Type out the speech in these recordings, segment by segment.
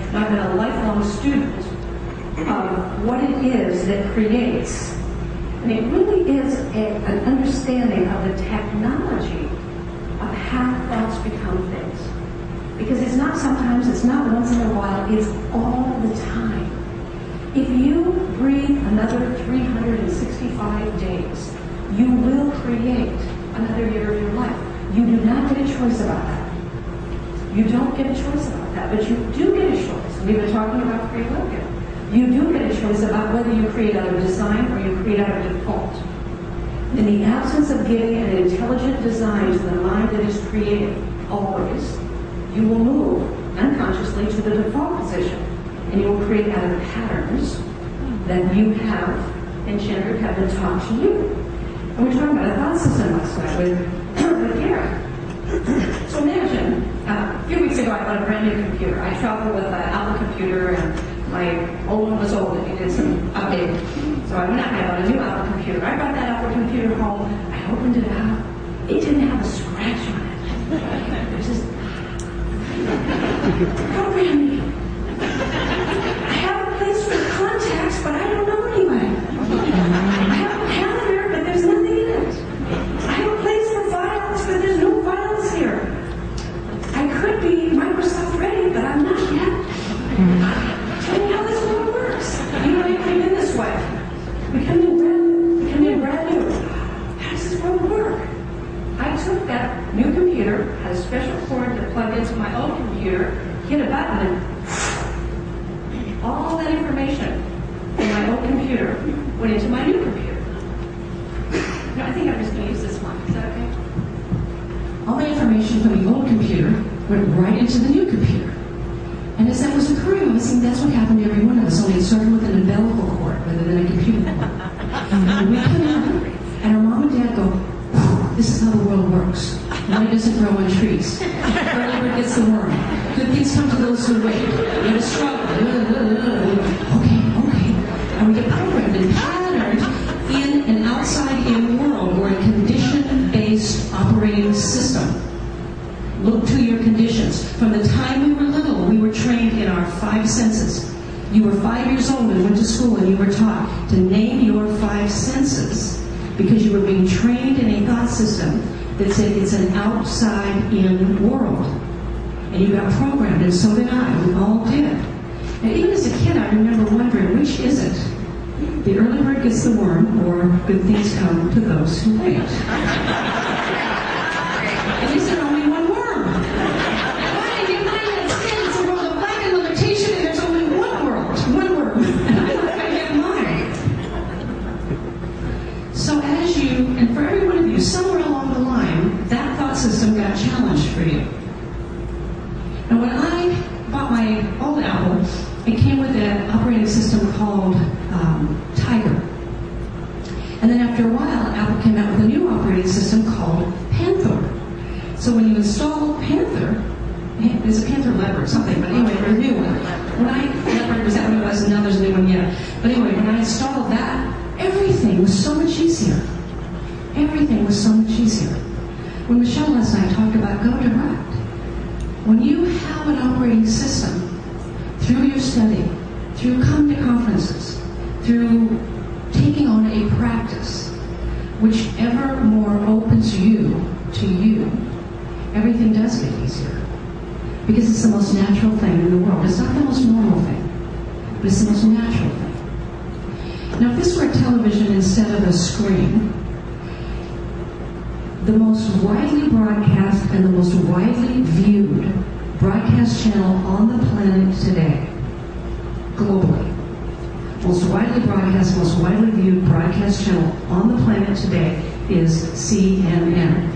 and I've been a lifelong student of what it is that creates. And it really is an understanding of the technology of how thoughts become things. Because it's not sometimes, it's not once in a while, it's all the time. If you breathe another 365 days, you will create another year of your life. You do not get a choice about that. You don't get a choice about that, but you do get a choice. We've been talking about free will here. You do get a choice about whether you create out of design or you create out of default. In the absence of giving an intelligent design to the mind that is creating, always, you will move unconsciously to the default position, and you will create out of patterns that you have engendered, have been taught to you. And we're talking about a thought system last night with Gary. So imagine, a few weeks ago I bought a brand new computer. I traveled with an Apple computer, and my old one was old and needed some updating. So I went out and I bought a new Apple computer. I brought that Apple computer home. I opened it up. It didn't have a scratch on it. It was just program me. I have a place for contacts, but I don't know anybody. I have a calendar, but there's nothing in it. I have a place for files, but there's no files here. I could be Microsoft ready, but I'm not yet. Tell me how this world works. You know, you come in this way. We come in brand new. How does this world work? I took that new computer, had a special cord that plugged into my old computer, hit a button, and all that information from my old computer went into my new computer. No, I think I'm just going to use this one. Is that okay? All the information from the old computer went right into the new computer. And as that was occurring, I was thinking that's what happened to every one of us, only it started with an umbilical cord rather than a computer cord. And we come in, and our mom and dad go, this is how the world works. Money doesn't grow on trees. Early bird gets the worm. Good things come to those who wait. You have a struggle. Okay. And we get programmed and patterned in an outside-in world or a condition-based operating system. Look to your conditions. From the time we were little, we were trained in our 5 senses. You were 5 years old and went to school and you were taught to name your 5 senses because you were being trained in a thought system that said it's an outside-in world. And you got programmed, and so did I. We all did. And even as a kid, I remember wondering, which is it? The early bird gets the worm, or good things come to those who wait. And is there only one worm? Why? In the United States, it's a world of lack and limitation, and there's only one world, one worm. And I'm not going to get mine. So as you, and for every one of you, somewhere along the line, that thought system got challenged for you. And when I bought my old Apple, it came with an operating system called Tiger. And then after a while, Apple came out with a new operating system called Panther. So when you install Panther, there's a Panther Leopard, something, but anyway, there's a new one. Leopard was that what it was? No, there's a new one yet. But anyway, when I installed that, everything was so much easier. Everything was so much easier. When Michelle last night talked about go direct, when you have an operating system through your study, through coming to conferences, through taking on a practice, whichever more opens you to you, everything does get easier. Because it's the most natural thing in the world. It's not the most normal thing, but it's the most natural thing. Now, if this were a television instead of a screen, the most widely broadcast and the most widely viewed broadcast channel on the planet today, globally, most widely broadcast, most widely viewed broadcast channel on the planet today is CNN.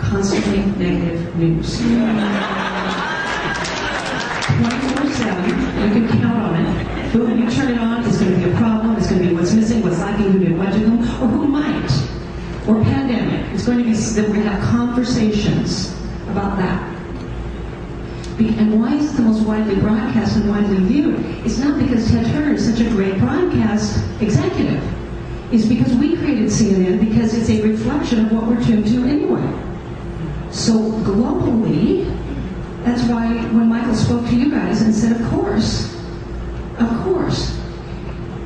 Constantly negative news. 24/7, you can count on it. Boom, you turn it on, it's going to be a problem, it's going to be what's missing, what's lacking, who did what to whom, or who might. Or pandemic. It's going to be that we're going to have conversations about that. And why is it the most widely broadcast and widely viewed? It's not because Ted Turner is such a great broadcast executive. It's because we created CNN because it's a reflection of what we're tuned to anyway. So globally, That's why when Michael spoke to you guys and said, of course,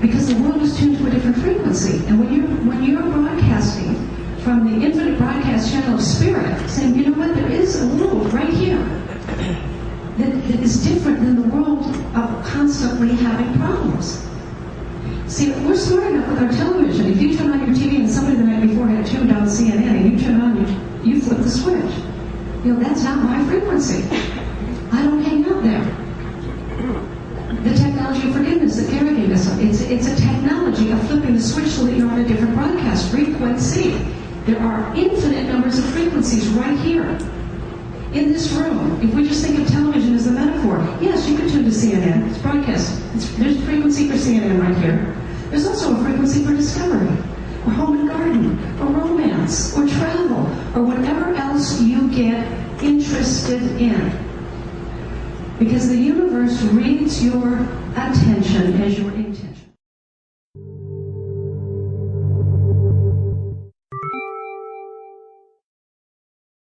because the world is tuned to a different frequency. And when you're broadcasting from the infinite broadcast channel of spirit, saying, you know what, there is a world right here that is different than the world of constantly having problems. See, we're smart enough with our television. If you turn on your TV and somebody the night before had tuned on CNN and you turn on, you flip the switch. You know, that's not my frequency. I don't hang out there. The technology of forgiveness that Gary gave us, it's a technology of flipping the switch so that you're on a different broadcast frequency. There are infinite numbers of frequencies right here in this room. If we just think of television as a metaphor, yes, you can tune to CNN. It's broadcast. There's a frequency for CNN right here. There's also a frequency for discovery, or home and garden, or romance, or travel, or whatever else you get interested in. Because the universe reads your attention as you